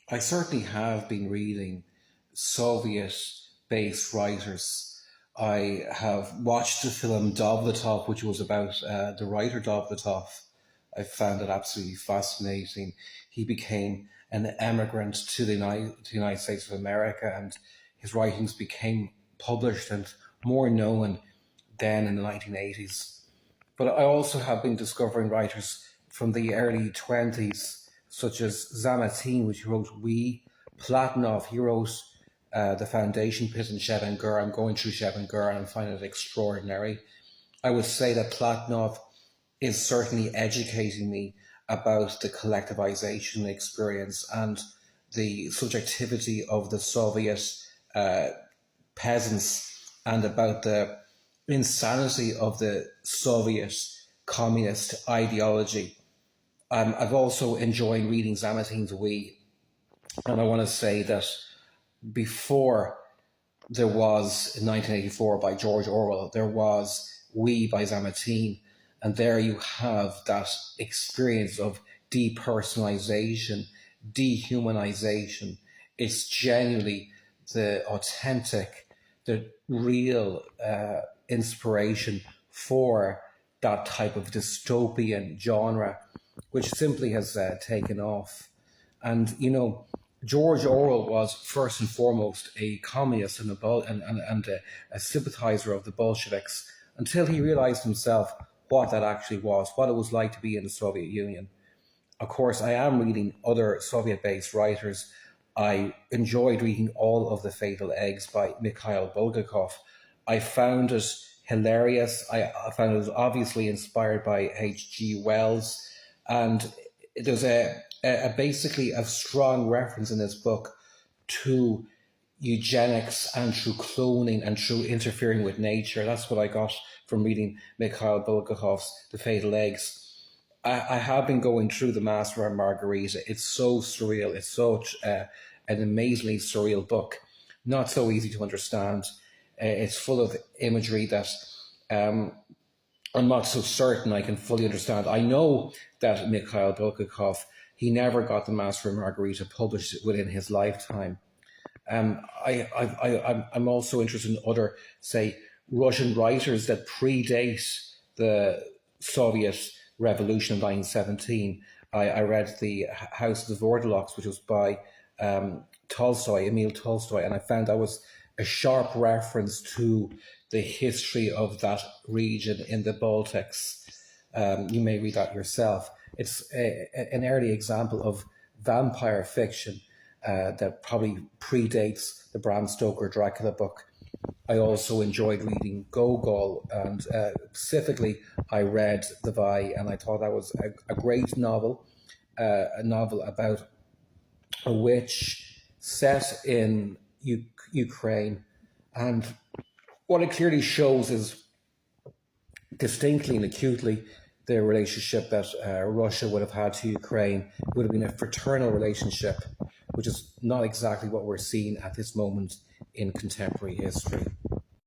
I certainly have been reading Soviet-based writers. I have watched the film Dovlatov, which was about the writer Dovlatov. I found it absolutely fascinating. He became an emigrant to the United States of America, and his writings became published and more known then in the 1980s. But I also have been discovering writers from the early 20s, such as Zamatin, which wrote We, Platonov, he wrote The Foundation Pit in Shevin Gur. I'm going through Shevin Gur and I'm finding it extraordinary. I would say that Platonov is certainly educating me about the collectivization experience and the subjectivity of the Soviet uh, peasants and about the insanity of the Soviet communist ideology. I've also enjoyed reading Zamatin's We, and I want to say that before there was in 1984 by George Orwell, there was We by Zamatin, and there you have that experience of depersonalization, dehumanization. It's genuinely the authentic, the real inspiration for that type of dystopian genre, which simply has taken off. And George Orwell was first and foremost a communist and a sympathizer of the Bolsheviks until he realized himself what that actually was, what it was like to be in the Soviet Union. Of course, I am reading other Soviet-based writers. I enjoyed reading all of The Fatal Eggs by Mikhail Bulgakov. I found it hilarious. I found it was obviously inspired by H.G. Wells, and there's basically a strong reference in this book to eugenics and through cloning and through interfering with nature. That's what I got from reading Mikhail Bulgakov's The Fatal Eggs. I have been going through The Master and Margarita. It's so surreal. It's such an amazingly surreal book. Not so easy to understand. It's full of imagery that I'm not so certain I can fully understand. I know that Mikhail Bulgakov, he never got The Master and Margarita published within his lifetime. I'm also interested in other, say, Russian writers that predate the Soviet Revolution of 1917. I read The House of the Vordelocks, which was by Tolstoy, Emil Tolstoy, and I found that was a sharp reference to the history of that region in the Baltics. You may read that yourself. It's an early example of vampire fiction that probably predates the Bram Stoker Dracula book. I also enjoyed reading Gogol, and specifically I read The Vi, and I thought that was a great novel, a novel about a witch set in Ukraine. And what it clearly shows is distinctly and acutely the relationship that Russia would have had to Ukraine. It would have been a fraternal relationship, which is not exactly what we're seeing at this moment in contemporary history.